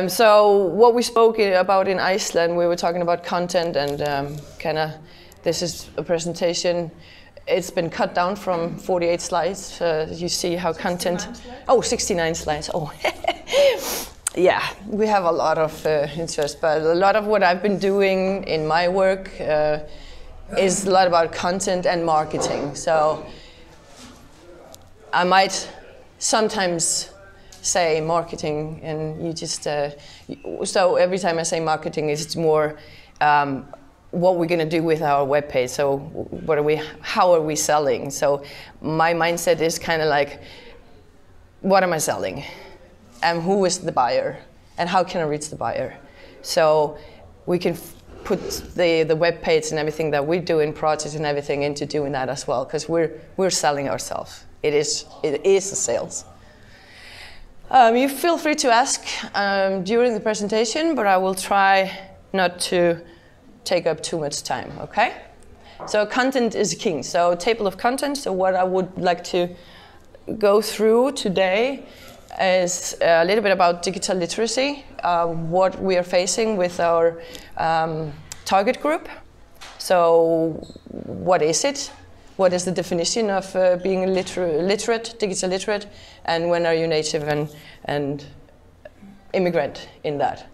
So what we spoke about in Iceland, we were talking about content and this is a presentation. It's been cut down from 48 slides. You see how content... 69 slides. Oh, yeah, we have a lot of interest, but a lot of what I've been doing in my work is a lot about content and marketing. So I might sometimes say marketing, and you just so every time I say marketing, it's more what we're going to do with our webpage. So how are we selling? So my mindset is kind of like, what am I selling, and who is the buyer, and how can I reach the buyer? So we can put the webpage and everything that we do in projects and everything into doing that as well, because we're selling ourselves. It is a sales. You feel free to ask during the presentation, but I will try not to take up too much time, okay? So content is king. So table of contents. So what I would like to go through today is a little bit about digital literacy, what we are facing with our target group. So what is it? What is the definition of being literate, digital literate, and when are you native and immigrant in that?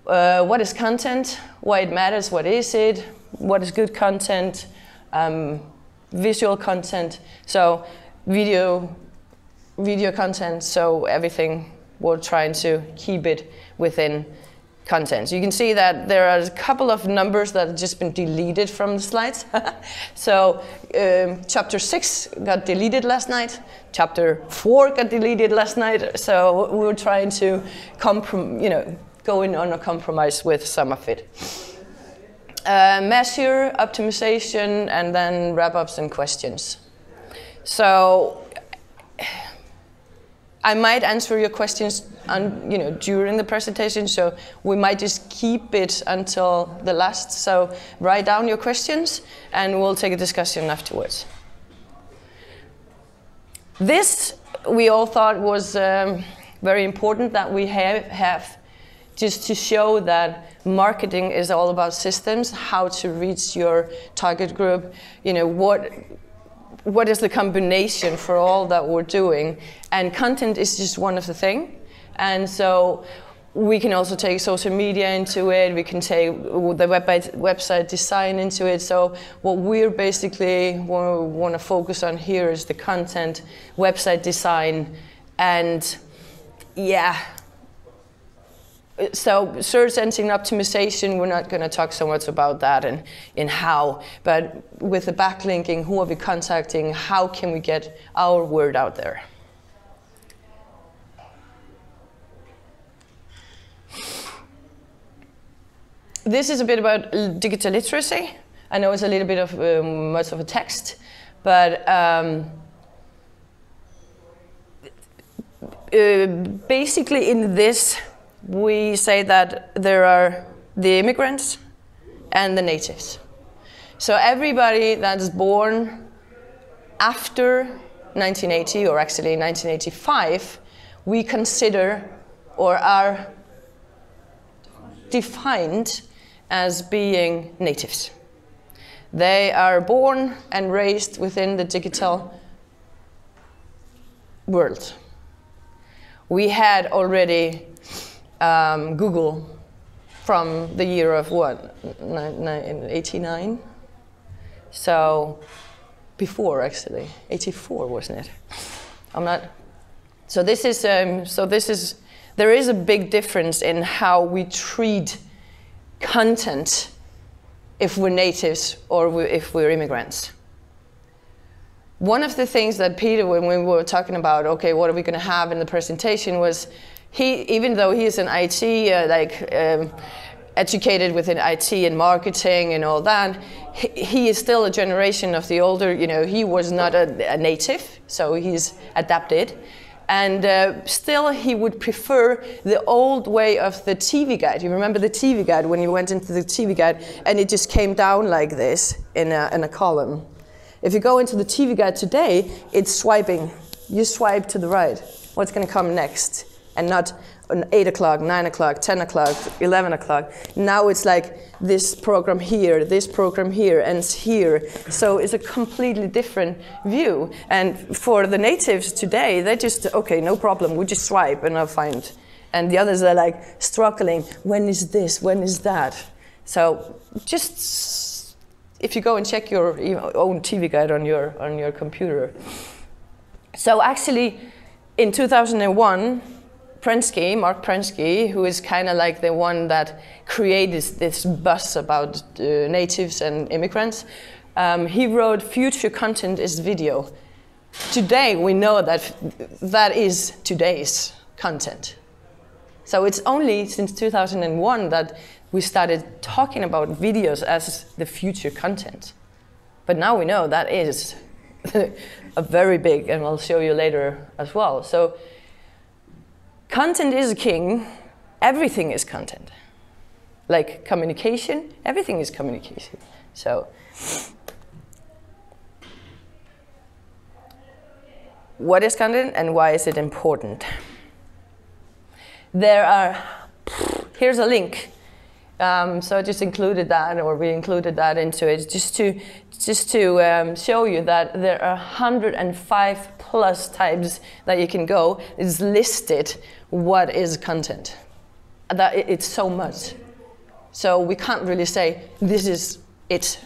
What is content? Why it matters? What is it? What is good content? Visual content. So video content. So everything, we're trying to keep it within content. So you can see that there are a couple of numbers that have just been deleted from the slides. So chapter 6 got deleted last night. Chapter 4 got deleted last night. So we were trying to go in on a compromise with some of it. Measure, optimization, and then wrap-ups and questions. So I might answer your questions during the presentation, so we might just keep it until the last. So write down your questions, and we'll take a discussion afterwards. This we all thought was very important that we have just to show that marketing is all about systems, how to reach your target group, what is the combination for all that we're doing, and content is just one of the things. And so we can also take social media into it, we can take the website design into it. So what we're basically want to focus on here is the content, website design, and so search engine optimization, we're not going to talk so much about that and in how, but with the backlinking, who are we contacting, how can we get our word out there? This is a bit about digital literacy. I know it's a little bit of much of a text, but basically in this, we say that there are the immigrants and the natives. So everybody that's born after 1980, or actually 1985, we consider or are defined as being natives. They are born and raised within the digital world. We had already Google from the year of what, 89? So before actually, 84 wasn't it? I'm not. So this is there is a big difference in how we treat content if we're natives or if we're immigrants. One of the things that Peter, when we were talking about, okay, what are we going to have in the presentation, was even though he is an IT, educated within IT and marketing and all that, he is still a generation of the older, he was not a native, so he's adapted. And still he would prefer the old way of the TV guide. You remember the TV guide when you went into the TV guide and it just came down like this in a column. If you go into the TV guide today, it's swiping. You swipe to the right. What's going to come next? and not on 8 o'clock, 9 o'clock, 10 o'clock, 11 o'clock. Now it's like this program here, and here. So it's a completely different view. And for the natives today, they just, okay, no problem, we just swipe and I'll find. And the others are like struggling, when is this, when is that? So just, if you go and check your own TV guide on your computer. So actually, in 2001, Mark Prensky, who is kind of like the one that created this buzz about natives and immigrants, he wrote, "Future content is video." Today, we know that that is today's content. So it's only since 2001 that we started talking about videos as the future content. But now we know that is a very big, and I'll show you later as well. So content is king. Everything is content. Like communication, everything is communication. So what is content and why is it important? Here's a link. So I just included that, or we included that into it, just to show you that there are 105 plus types that you can go. It's listed what is content. That it's so much. So we can't really say this is it.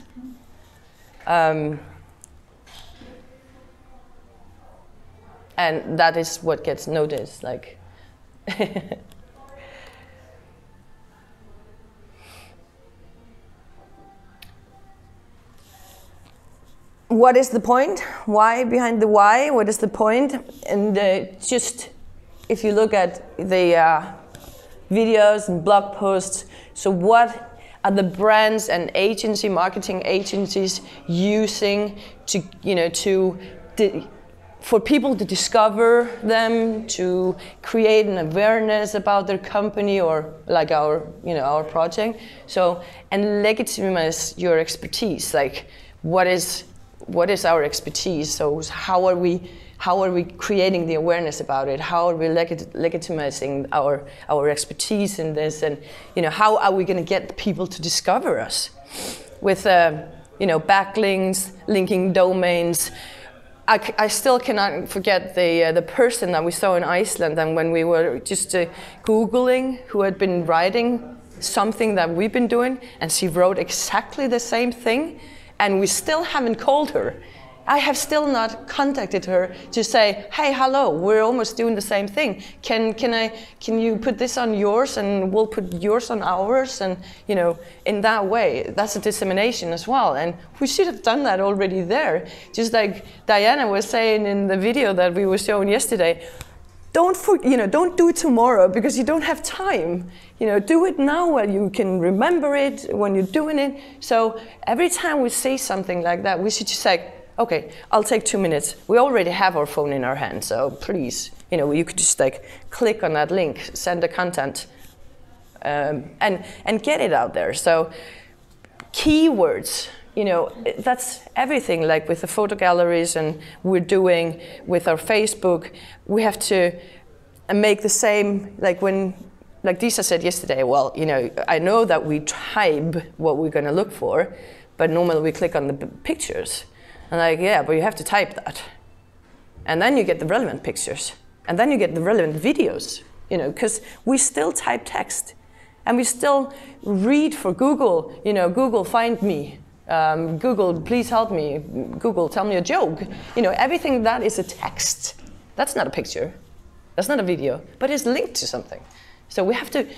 And that is what gets noticed. Like. What is the point? Why behind the why? What is the point? And just if you look at the videos and blog posts, so what are the brands and marketing agencies using to, for people to discover them, to create an awareness about their company or like our project. So, and legitimize your expertise. Like, what is our expertise? So how are we creating the awareness about it? How are we legitimizing our expertise in this? And how are we going to get people to discover us with backlinks, linking domains? I still cannot forget the person that we saw in Iceland, and when we were just Googling, who had been writing something that we've been doing, and she wrote exactly the same thing. And we still haven't called her. I have still not contacted her to say, hey, hello, we're almost doing the same thing. Can you put this on yours and we'll put yours on ours? And in that way, that's a dissemination as well. And we should have done that already there. Just like Diana was saying in the video that we were showing yesterday, don't do it tomorrow because you don't have time. Do it now while you can remember it when you're doing it. So every time we say something like that, we should just say, okay, I'll take 2 minutes. We already have our phone in our hand, so please, you could just like click on that link, send the content, and get it out there. So keywords. That's everything, like with the photo galleries and we're doing with our Facebook, we have to make the same, like Disa said yesterday, well, I know that we type what we're going to look for, but normally we click on the pictures. And yeah, but you have to type that. And then you get the relevant pictures. And then you get the relevant videos, because we still type text. And we still read for Google, Google find me. Google, please help me. Google, tell me a joke. Everything that is a text. That's not a picture. That's not a video, but it's linked to something. So we have to,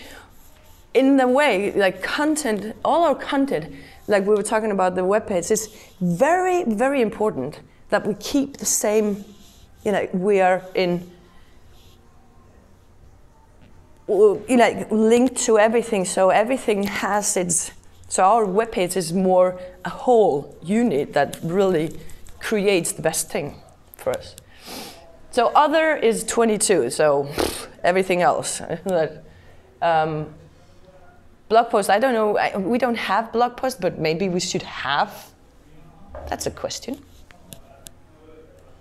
in the way, like content, all our content, like we were talking about the webpage, is very, very important that we keep the same, we are in, linked to everything, so everything has its. So our webpage is more a whole unit that really creates the best thing for us. So other is 22, so everything else. Blog posts, I don't know, we don't have blog posts, but maybe we should have. That's a question.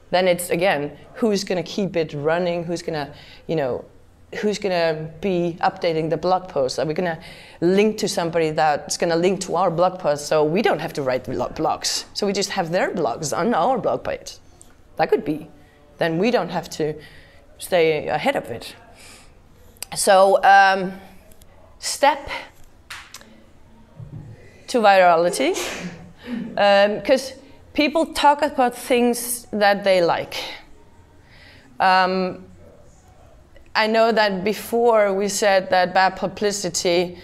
Then it's, again, who's going to keep it running, who's going to, who's going to be updating the blog post? Are we going to link to somebody that's going to link to our blog post so we don't have to write blogs? So we just have their blogs on our blog page. That could be. Then we don't have to stay ahead of it. So step to virality, because people talk about things that they like. I know that before we said that bad publicity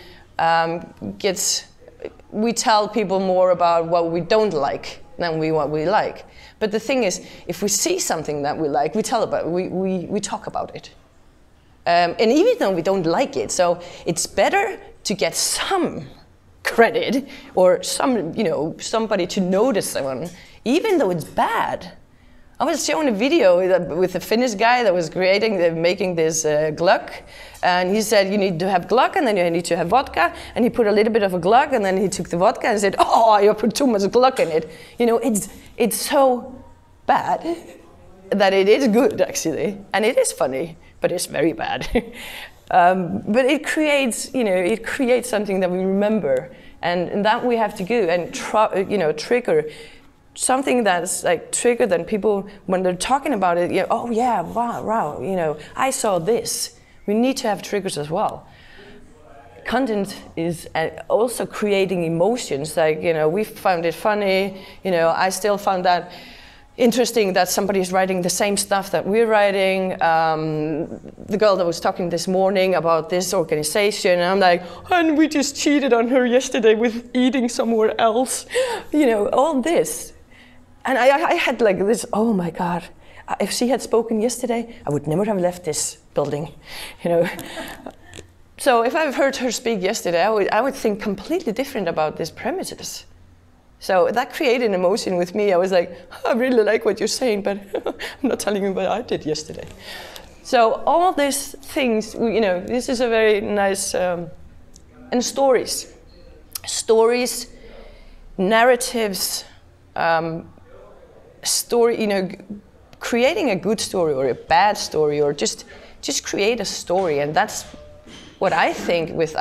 we tell people more about what we don't like than what we like. But the thing is, if we see something that we like, we tell about it, we talk about it. And even though we don't like it, so it's better to get some credit or somebody to notice someone, even though it's bad. I was shown a video with a Finnish guy that was making this glögg, and he said you need to have glögg and then you need to have vodka, and he put a little bit of a glögg and then he took the vodka and said, oh, you put too much glögg in it. It's so bad that it is good actually, and it is funny, but it's very bad. But it creates something that we remember, and that we have to do and trigger. Something that's like triggered, then people, when they're talking about it, oh yeah, wow, I saw this. We need to have triggers as well. Content is also creating emotions. Like, we found it funny. I still found that interesting that somebody is writing the same stuff that we're writing. The girl that was talking this morning about this organization, and I'm like, and we just cheated on her yesterday with eating somewhere else. All this. And I had like this, oh my God, if she had spoken yesterday, I would never have left this building, So if I've heard her speak yesterday, I would think completely different about these premises. So that created an emotion with me. I was like, I really like what you're saying, but I'm not telling you what I did yesterday. So all these things, this is a very nice, and stories, narratives, creating a good story or a bad story, or just create a story. And that's what I think with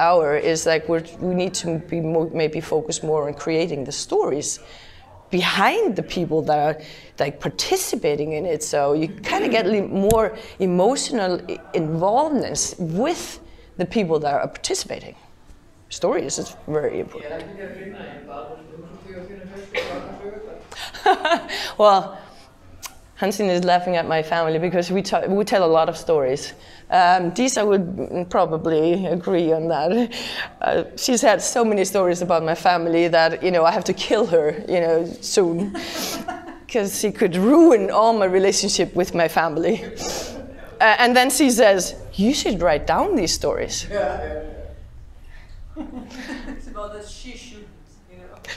is like we need to be maybe focus more on creating the stories behind the people that are like participating in it. So you kind of get more emotional involvement with the people that are participating. Stories is very important. Well, Hansine is laughing at my family because we tell a lot of stories. Disa would probably agree on that. She's had so many stories about my family that I have to kill her soon, because she could ruin all my relationship with my family. And then she says, "You should write down these stories." It's about that she shouldn't.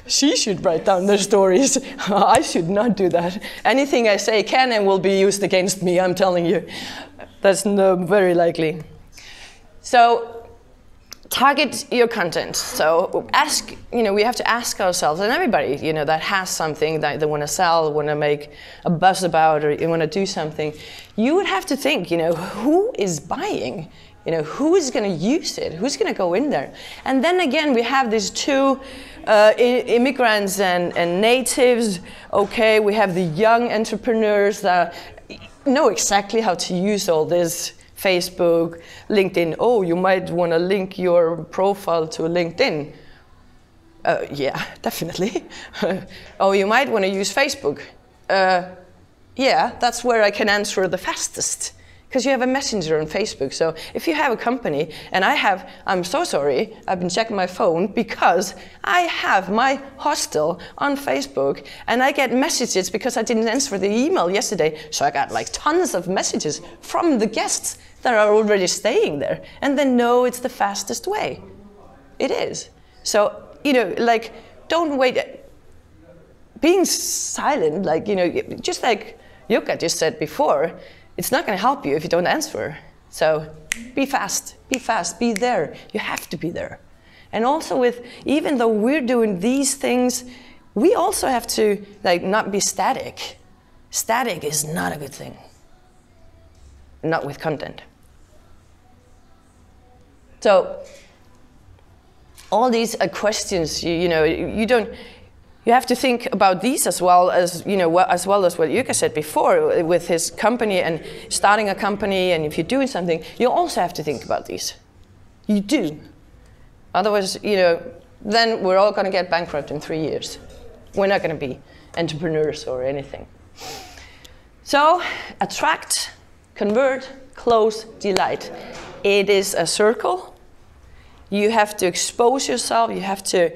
She should write down their stories. I should not do that. Anything I say can and will be used against me, I'm telling you. That's very likely. So target your content. So we have to ask ourselves, and everybody, that has something that they want to sell, want to make a buzz about, or you want to do something, you would have to think, who is buying? Who is going to use it? Who's going to go in there? And then again, we have these two immigrants and natives. Okay, we have the young entrepreneurs that know exactly how to use all this. Facebook, LinkedIn. Oh, you might want to link your profile to LinkedIn. Yeah, definitely. Oh, you might want to use Facebook. Yeah, that's where I can answer the fastest. Because you have a messenger on Facebook. So if you have a company, and I'm so sorry, I've been checking my phone because I have my hostel on Facebook, and I get messages because I didn't answer the email yesterday. So I got like tons of messages from the guests that are already staying there. And they know it's the fastest way. It is. So, don't wait. Being silent, just like Jukka just said before, it's not going to help you if you don't answer. So be fast, be there. You have to be there. And also even though we're doing these things, we also have to not be static. Static is not a good thing. Not with content. So all these questions, you have to think about these as well as, as well as what Jukka said before with his company and starting a company, and if you're doing something, you also have to think about these. You do. Otherwise, then we're all going to get bankrupt in 3 years. We're not going to be entrepreneurs or anything. So, attract, convert, close, delight. It is a circle. You have to expose yourself. You have to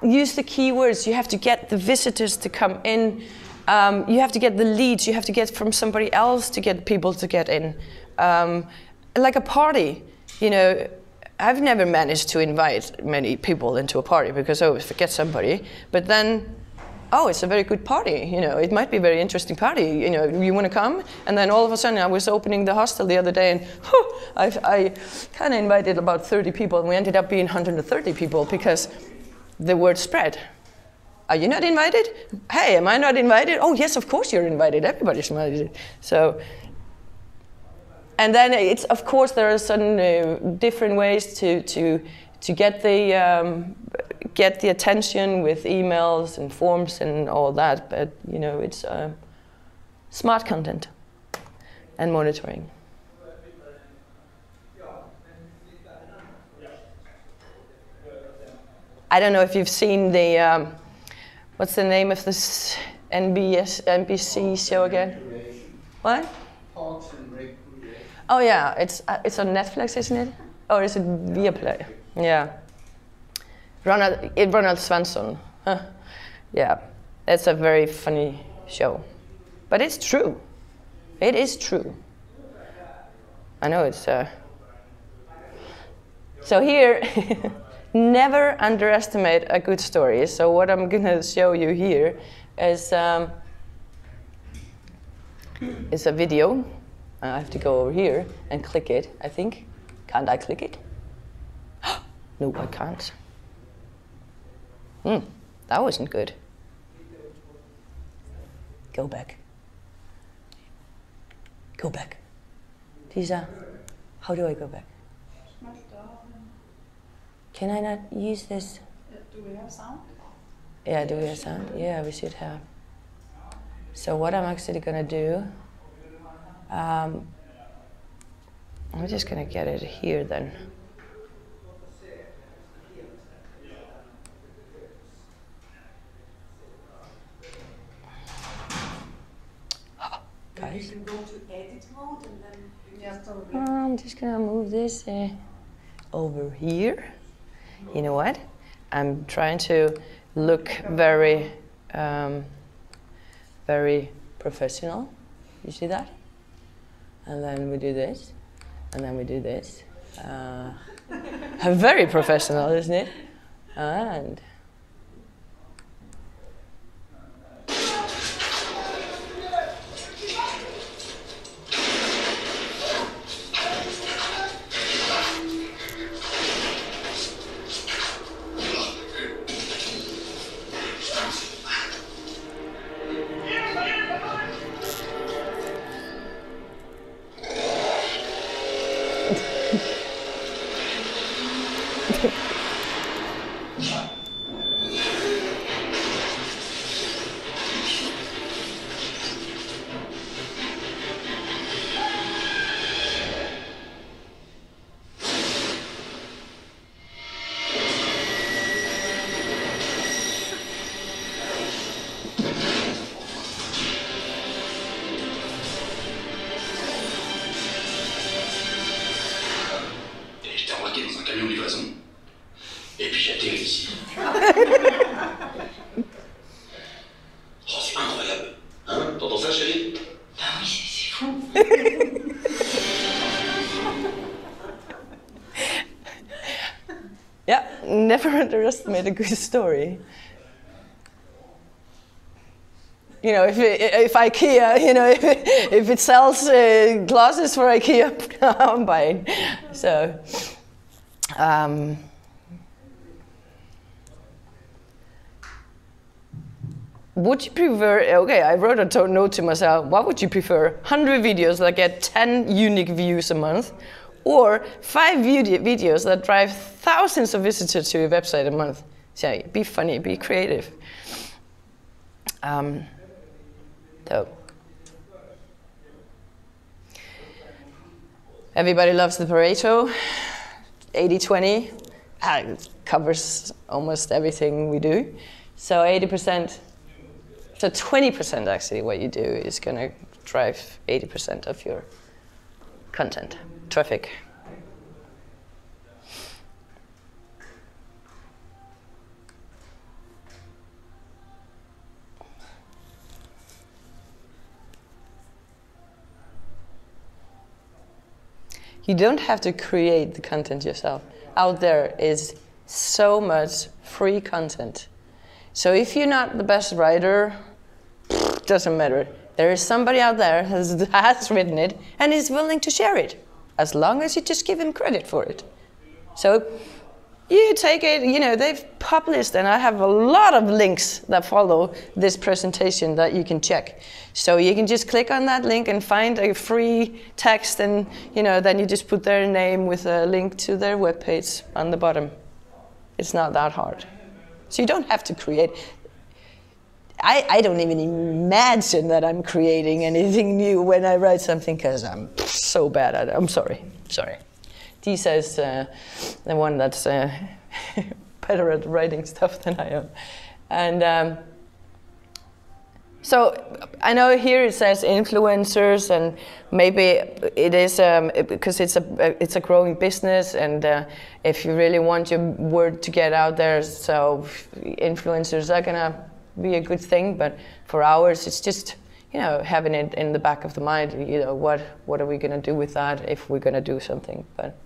use the keywords. You have to get the visitors to come in. You have to get the leads. You have to get from somebody else to get people to get in. Like a party, I've never managed to invite many people into a party because I always forget somebody. But then, it's a very good party. It might be a very interesting party. You want to come? And then all of a sudden, I was opening the hostel the other day, and I kind of invited about 30 people, and we ended up being 130 people because the word spread. Are you not invited? Hey, am I not invited? Oh, yes, of course you're invited. Everybody's invited. So, and then it's, of course, there are certain different ways to get the attention with emails and forms and all that. But it's smart content and monitoring. I don't know if you've seen the, what's the name of this NBC show again? What? Parks and Recreation. Oh yeah, it's on Netflix, isn't it? Or is it Viaplay? Yeah. Ronald Swanson. Huh. Yeah, that's a very funny show. But it's true. It is true. I know it's... So here... Never underestimate a good story. So what I'm going to show you here is a video. I have to go over here and click it, I think. Can't I click it? No, I can't. That wasn't good. Go back. Go back. Lisa, how do I go back? Can I not use this? Do we have sound? Yeah, do we have sound? Yeah, we should have. So what I'm actually going to do, I'm just going to get it here then. Guys. You can go to edit mode and then I'm just going to move this over here. You know what? I'm trying to look very, very professional. You see that? And then we do this, and then we do this. Very professional, isn't it? And yeah, never underestimate a good story. You know, if IKEA, you know, if it sells glasses for IKEA, I'm buying. So, would you prefer, okay, I wrote a note to myself, what would you prefer? 100 videos that get 10 unique views a month, or 5 videos that drive thousands of visitors to your website a month? So be funny, be creative. So. Everybody loves the Pareto, 80-20. It covers almost everything we do. So 80%, so 20% actually what you do is going to drive 80% of your content, traffic. You don't have to create the content yourself. Out there is so much free content. So if you're not the best writer, doesn't matter. There is somebody out there that has written it and is willing to share it, as long as you just give him credit for it. So you take it, you know, they've published, and I have a lot of links that follow this presentation that you can check. So you can just click on that link and find a free text, and you know, then you just put their name with a link to their webpage on the bottom. It's not that hard. So you don't have to create. I don't even imagine that I'm creating anything new when I write something, because I'm so bad at it. I'm sorry. Disa is the one that's better at writing stuff than I am. And so I know here it says influencers, and maybe it is because it's a growing business, and if you really want your word to get out there, so influencers are gonna be a good thing. But for ours, it's just, you know, having it in the back of the mind. You know, what are we gonna do with that if we're gonna do something? But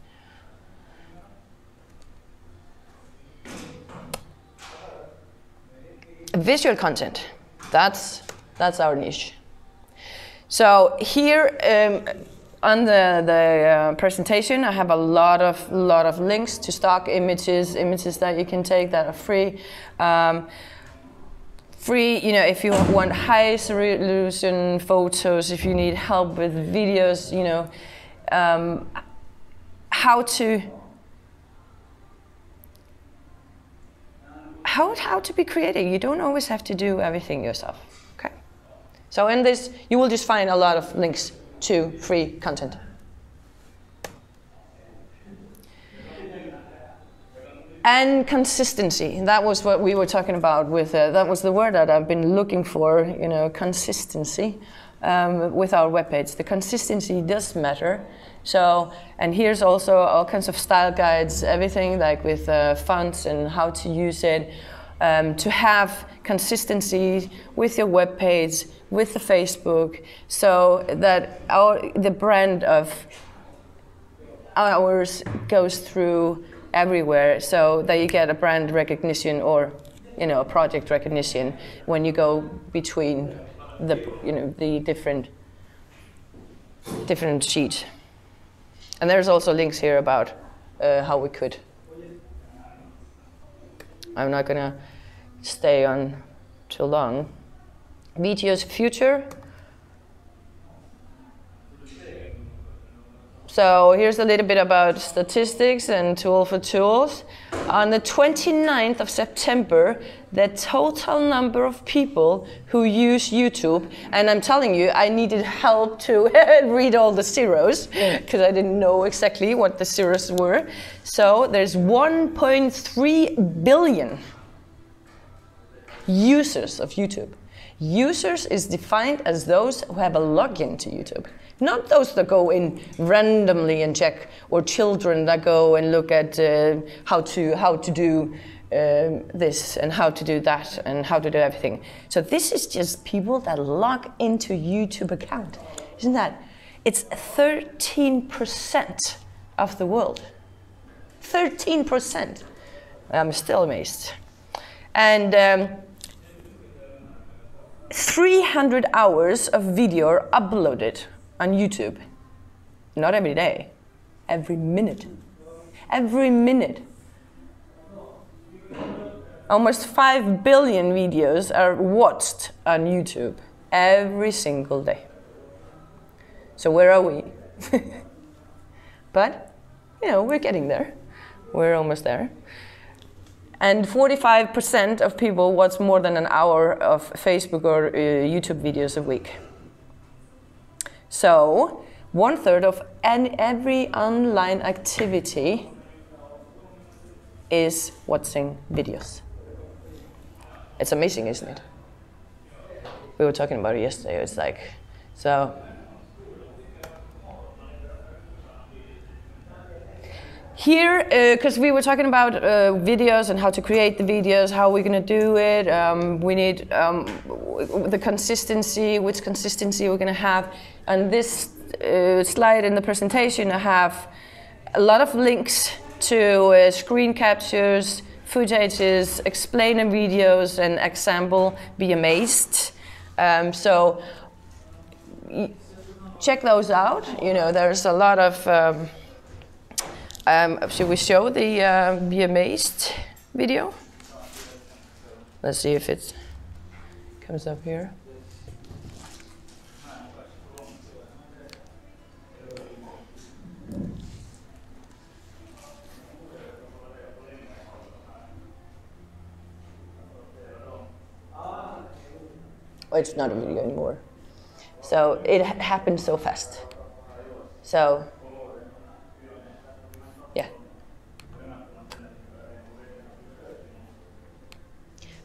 visual content, that's our niche. So here on the presentation, I have a lot of links to stock images that you can take that are free. Free, you know, if you want high resolution photos, if you need help with videos, you know, how to be creative. You don't always have to do everything yourself. Okay. So in this, you will just find a lot of links to free content. And consistency. That was what we were talking about with. That was the word that I've been looking for. You know, consistency with our webpage. The consistency does matter. So, and here's also all kinds of style guides, everything like with fonts and how to use it, to have consistency with your web page, with the Facebook, so that the brand of ours goes through everywhere, so that you get a brand recognition, or, you know, a project recognition when you go between the, you know, the different sheets. And there's also links here about how we could. I'm not gonna stay on too long. Video's future. So here's a little bit about statistics and Tool for Tools. On the 29th of September, the total number of people who use YouTube, and I'm telling you, I needed help to read all the zeros, because I didn't know exactly what the zeros were. So there's 1.3 billion users of YouTube. Users is defined as those who have a login to YouTube. Not those that go in randomly and check, or children that go and look at how to do this and how to do that and how to do everything. So this is just people that log into YouTube account. Isn't that? It's 13% of the world. 13%. I'm still amazed. And 300 hours of video are uploaded on YouTube. Not every day, every minute. Every minute. almost 5 billion videos are watched on YouTube every single day. So where are we? But, you know, we're getting there. We're almost there. And 45% of people watch more than an hour of Facebook or YouTube videos a week. So 1/3 of every online activity is watching videos. It's amazing, isn't it? We were talking about it yesterday. It's like, so. Here, because we were talking about videos and how to create the videos, how we're going to do it. We need the consistency, which consistency we're going to have. On this slide in the presentation, I have a lot of links to screen captures, footages, explainer videos, and example Be Amazed. So check those out. You know, there's a lot of. Should we show the Be Amazed video? Let's see if it comes up here. Oh, it's not a video anymore. So it happened so fast. So.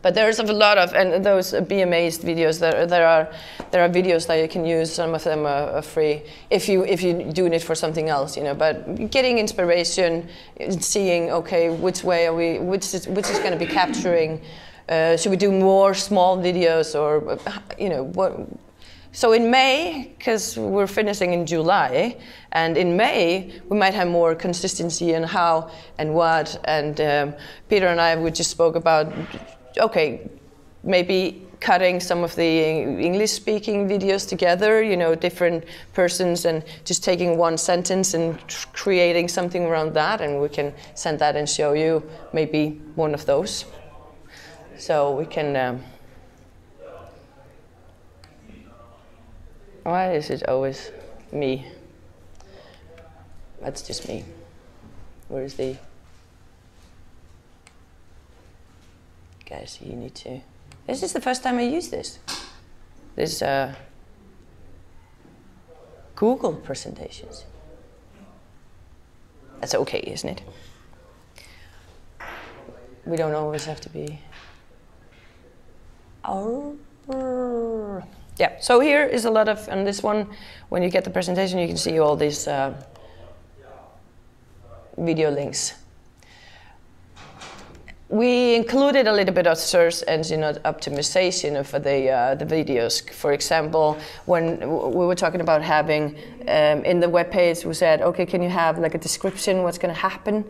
But there's a lot of, and those Be Amazed videos, there are videos that you can use. Some of them are free if you're doing it for something else, you know. But getting inspiration, seeing, okay, which way are we, which is going to be capturing. Should we do more small videos, or you know what? So in May, because we're finishing in July, and in May we might have more consistency in how and what. And Peter and I, we just spoke about. Okay, maybe cutting some of the English-speaking videos together, you know, different persons, and just taking one sentence and creating something around that, and we can send that and show you maybe one of those. So we can. Why is it always me? That's just me. Where's the? Guys, you need to. This is the first time I use this. This Google presentations. That's okay, isn't it? We don't always have to be. Yeah. So here is a lot of on this one. When you get the presentation, you can see all these video links. We included a little bit of search engine optimization for the videos. For example, when we were talking about having in the web page, we said, okay, can you have like a description? What's going to happen?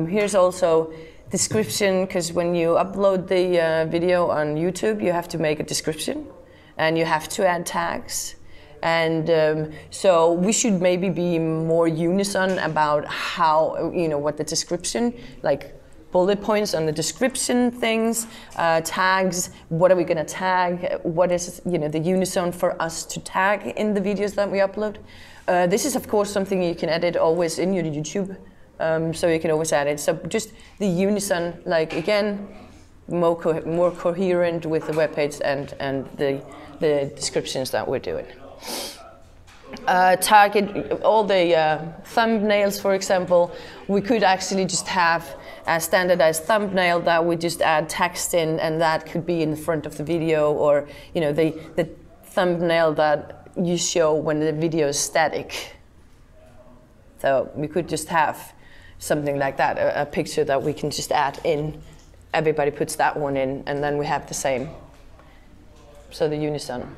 Here's also description, because when you upload the video on YouTube, you have to make a description, and you have to add tags. And so we should maybe be more unison about how, you know, what the description, like bullet points on the description things, tags, what are we going to tag, what is, you know, the unison for us to tag in the videos that we upload. This is of course something you can edit always in your YouTube, so you can always add it. So just the unison, like again, more coherent with the webpage and the descriptions that we're doing. Target all the thumbnails, for example. We could actually just have a standardized thumbnail that we just add text in, and that could be in the front of the video, or you know, the thumbnail that you show when the video is static. So we could just have something like that, a picture that we can just add in. Everybody puts that one in, and then we have the same. So the unison.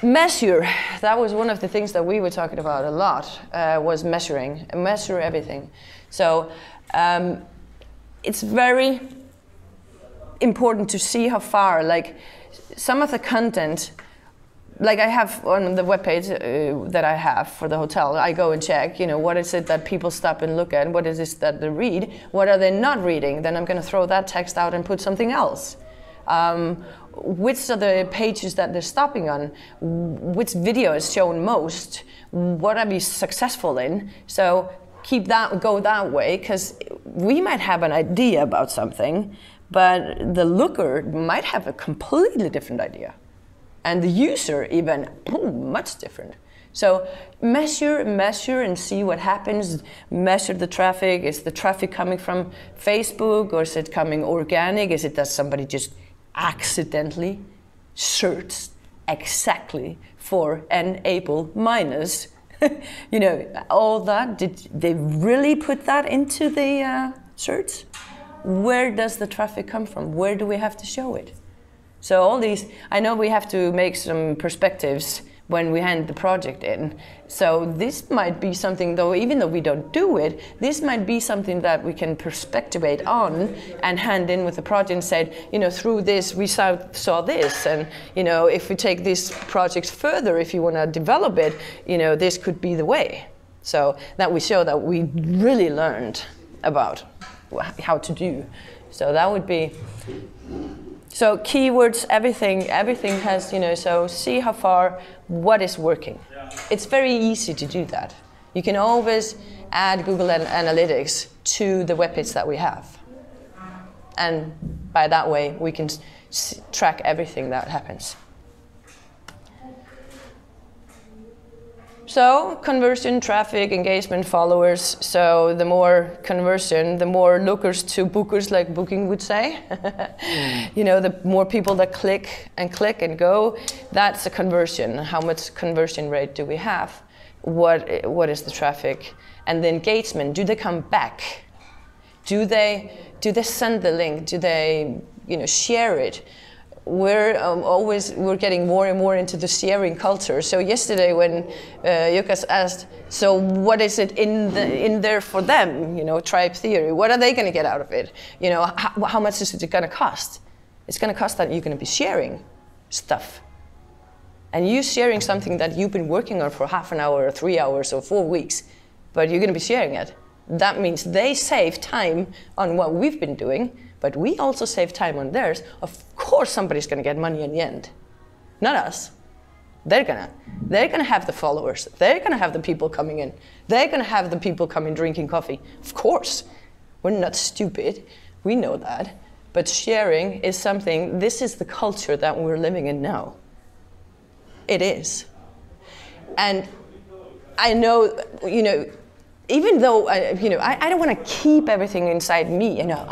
Measure, that was one of the things that we were talking about a lot, was measuring, measure everything. So it's very important to see how far, like some of the content like I have on the webpage that I have for the hotel, I go and check, you know, what is it that people stop and look at? What is it that they read? What are they not reading? Then I'm going to throw that text out and put something else. Which are the pages that they're stopping on? Which video is shown most? What are we successful in? So go that way, because we might have an idea about something, but the looker might have a completely different idea. And the user even much different. So measure and see what happens. Measure the traffic. Is the traffic coming from Facebook, or is it coming organic? Is it that somebody just accidentally searched exactly for enable minus? You know, all that. Did they really put that into the search? Where does the traffic come from? Where do we have to show it? So all these, I know we have to make some perspectives when we hand the project in. So this might be something, though, even though we don't do it, this might be something that we can perspectivate on and hand in with the project and say, you know, through this we saw this, and you know, if we take this project further, if you want to develop it, you know, this could be the way. So that we show that we really learned about how to do. So that would be. So keywords, everything has, you know, so see how far, what is working. It's very easy to do that. You can always add Google Analytics to the webpage that we have. And by that way, we can track everything that happens. So conversion, traffic, engagement, followers. So the more conversion, the more lookers to bookers, like Booking would say. You know, the more people that click and go, that's a conversion. How much conversion rate do we have? What is the traffic? And the engagement, do they come back? Do they send the link? Do they, you know, share it? We're getting more and more into the sharing culture. So yesterday when Yukas asked, so what is it in there for them? You know, tribe theory. What are they going to get out of it? You know, how much is it going to cost? It's going to cost that you're going to be sharing stuff. And you sharing something that you've been working on for half an hour or 3 hours or 4 weeks, but you're going to be sharing it. That means they save time on what we've been doing, but we also save time on theirs. Of course somebody's gonna get money in the end. Not us. They're gonna have the followers. They're gonna have the people coming in. They're gonna have the people coming drinking coffee. Of course. We're not stupid. We know that. But sharing is something, this is the culture that we're living in now. It is. And I know, you know, even though, you know, I don't want to keep everything inside me, you know,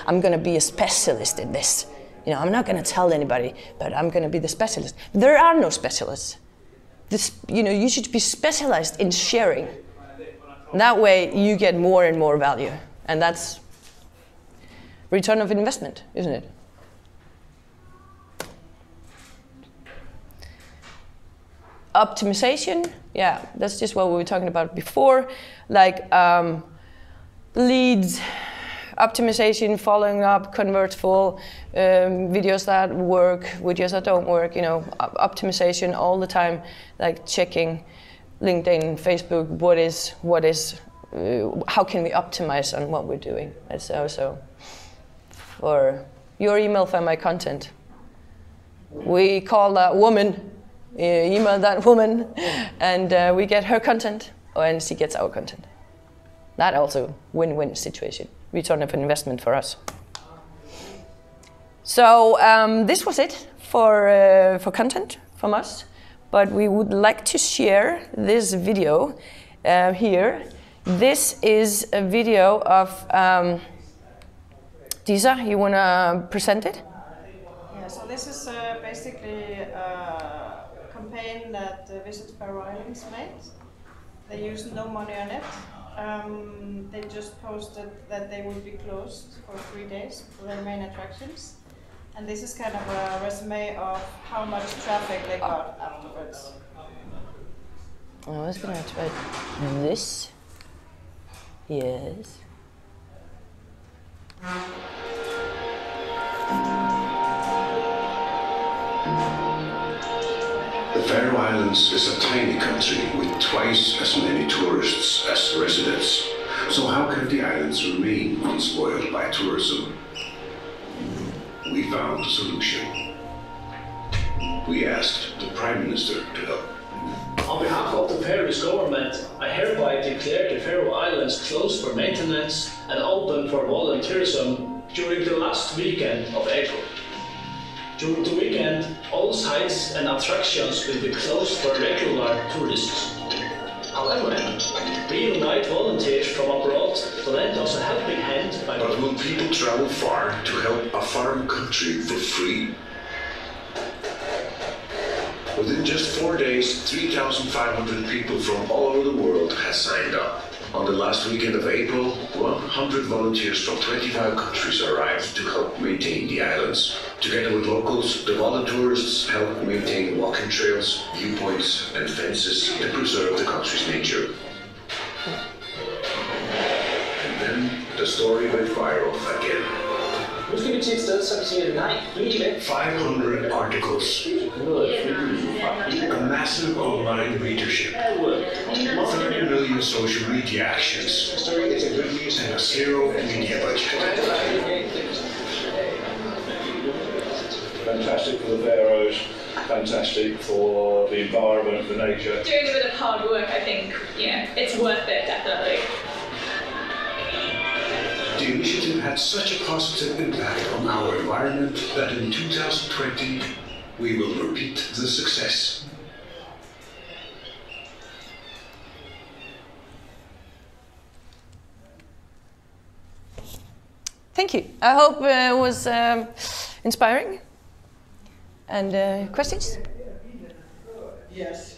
I'm going to be a specialist in this. You know, I'm not going to tell anybody, but I'm going to be the specialist. There are no specialists. This, you know, you should be specialized in sharing. That way you get more and more value. And that's return of investment, isn't it? Optimization, yeah, that's just what we were talking about before, like leads, optimization, following up, convert full, videos that work, videos that don't work, you know, optimization all the time, like checking LinkedIn, Facebook, what is, how can we optimize on what we're doing. That's also for your email for my content. We call that woman. Email that woman, and we get her content, and she gets our content. That also win-win situation. Return of investment for us. So this was it for content from us, but we would like to share this video here. This is a video of Disa. You want to present it? Yeah. So this is basically campaign that Visit Faroe Islands made. They used no money on it. They just posted that they would be closed for 3 days for their main attractions. And this is kind of a resume of how much traffic they got afterwards. I was going to try this. Yes. The Faroe Islands is a tiny country with twice as many tourists as residents. So how can the islands remain unspoiled by tourism? We found a solution. We asked the Prime Minister to help. On behalf of the Faroese government, I hereby declare the Faroe Islands closed for maintenance and open for volunteerism during the last weekend of April. During the weekend, all sites and attractions will be closed for regular tourists. However, we invite volunteers from abroad to lend us a helping hand by... But will people travel far to help a foreign country for free? Within just 4 days, 3,500 people from all over the world have signed up. On the last weekend of April, 100 volunteers from 25 countries arrived to help maintain the islands. Together with locals, the volunteers help maintain walking trails, viewpoints and fences to preserve the country's nature. And then the story went viral again. 500 articles, a massive online readership, 30 million social media actions, and a zero media budget. Fantastic for the Faroes, fantastic for the environment, for nature. Doing a bit of hard work, I think, it's worth it, definitely. The initiative had such a positive impact on our environment that in 2020 we will repeat the success. Thank you. I hope it was inspiring. And questions? Yes.